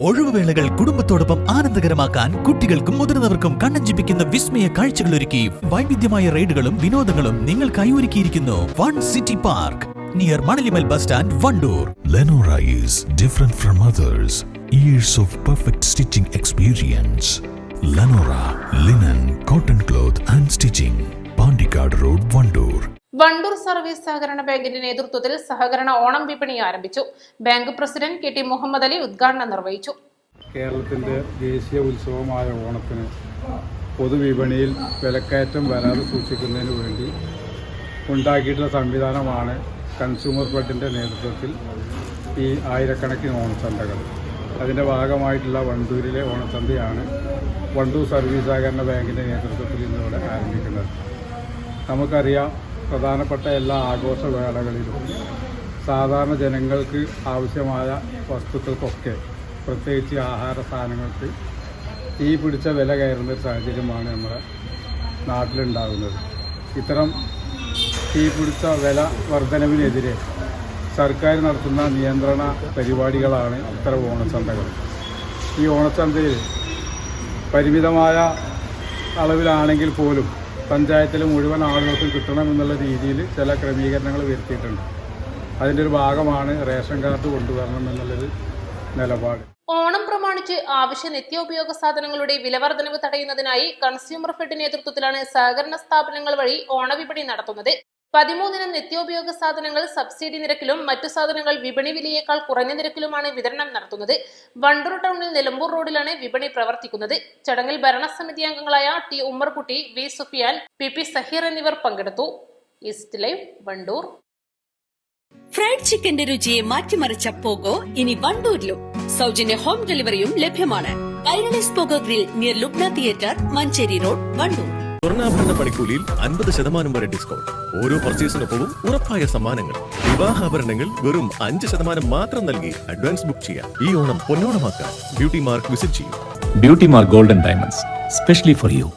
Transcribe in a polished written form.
ഒഴിവുവേളകൾ കുടുംബത്തോടൊപ്പം ആനന്ദകരമാക്കാൻ കുട്ടികൾക്കും മുതിർന്നവർക്കും കണ്ണഞ്ചിപ്പിക്കുന്ന വിസ്മയ കാഴ്ചകളൊരുക്കി വൈവിധ്യമായ റൈഡുകളും വിനോദങ്ങളും നിങ്ങൾക്കായി ഒരുക്കിയിരിക്കുന്നു one city park near Manalimal bus stand, Wandoor. Lenora is different from others. Years of perfect stitching experience. Lenora linen, cotton cloth and stitching. Pandikad Road, Vandoor. Wandoor service സഹകരണ ബാങ്കിന്റെ നേതൃത്വത്തിൽ സഹകരണ ഓണം വിപണി ആരംഭിച്ചു. Bank president K T Muhammad Ali ഉദ്ഘാടനം നിർവഹിച്ചു. കേരളത്തിന്റെ ദേശീയ ഉത്സവമായ ഓണത്തിന് പൊതുവിപണിയിൽ വിലക്കയറ്റം വരാതെ സൂക്ഷിക്കുന്നതിന് വേണ്ടി ഉണ്ടാക്കിയിട്ടുള്ള സംവിധാനമാണ് കൺസ്യൂമർ ഫെഡിന്റെ നേതൃത്വത്തിൽ ഈ ആയിരക്കണക്കിന് ഓണച്ചന്തകൾ. അതിൻ്റെ ഭാഗമായിട്ടുള്ള വണ്ടൂരിലെ ഓണച്ചന്തയാണ് വണ്ടൂർ സർവീസ് സഹകരണ ബാങ്കിന്റെ നേതൃത്വത്തിൽ ഇന്നിവിടെ ആരംഭിക്കുന്നത്. നമുക്കറിയാം, പ്രധാനപ്പെട്ട എല്ലാ ആഘോഷവേളകളിലും സാധാരണ ജനങ്ങൾക്ക് ആവശ്യമായ വസ്തുക്കൾക്കൊക്കെ, പ്രത്യേകിച്ച് ആഹാര സാധനങ്ങൾക്ക് തീ പിടിച്ച വില കയറുന്ന ഒരു സാഹചര്യമാണ് നമ്മുടെ നാട്ടിലുണ്ടാകുന്നത്. ഇത്തരം തീ പിടിച്ച വില വർധനവിനെതിരെ സർക്കാർ നടത്തുന്ന നിയന്ത്രണ പരിപാടികളാണ് ഇത്തരം ഓണച്ചന്തകൾ. ഈ ഓണച്ചന്തയിൽ പരിമിതമായ അളവിലാണെങ്കിൽ പോലും പഞ്ചായത്തിലെ മുഴുവൻ ആളുകൾക്കും കിട്ടണമെന്നുള്ള രീതിയിൽ ചില ക്രമീകരണങ്ങൾ വരുത്തിയിട്ടുണ്ട്. അതിൻ്റെ ഒരു ഭാഗമാണ് റേഷൻ കാർഡ് കൊണ്ടുവരണം എന്നുള്ളൊരു നിലപാട്. ഓണം പ്രമാണിച്ച് ആവശ്യ നിത്യോപയോഗ സാധനങ്ങളുടെ വിലവർദ്ധനവ് തടയുന്നതിനായി കൺസ്യൂമർ ഫെഡ് നേതൃത്വത്തിലാണ് സഹകരണ സ്ഥാപനങ്ങൾ വഴി ഓണവിപണി നടത്തുന്നത്. 13 നിത്യോപയോഗ സാധനങ്ങൾ സബ്സിഡി നിരക്കിലും മറ്റു സാധനങ്ങൾ വിപണി വിലയേക്കാൾ കുറഞ്ഞ നിരക്കിലുമാണ് വിതരണം നടത്തുന്നത്. വണ്ടൂർ ടൗണിൽ നിലമ്പൂർ റോഡിലാണ് വിപണി പ്രവർത്തിക്കുന്നത്. ചടങ്ങിൽ ഭരണസമിതി അംഗങ്ങളായ T Ummerkutty, V Sufiyan, P Saheer എന്നിവർ പങ്കെടുത്തു. East live, Wandoor. ഫ്രൈഡ് ചിക്കന്റെ രുചിയെ മാറ്റിമറിച്ച പോഗോ ഇനി വണ്ടൂരിലും. സൗജന്യ ഹോം ഡെലിവറിയും ലഭ്യമാണ്. Kairali's Pogo grill near Lubna theatre, Manjeri road, Wandoor. സ്വർണ്ണാഭരണ പണിക്കൂലിയിൽ 50% വരെ ഡിസ്കൗണ്ട്. ഓരോ പർച്ചേസിനൊപ്പവും ഉറപ്പായ സമ്മാനങ്ങൾ. വിവാഹാഭരണങ്ങൾ വെറും 5% മാത്രം നൽകി അഡ്വാൻസ് ബുക്ക് ചെയ്യാം. ഈ ഓണം പൊന്നോണമാക്കാൻ ബ്യൂട്ടി മാർക്ക് വിസിറ്റ് ചെയ്യൂ. Beauty mark golden diamonds, specially for you.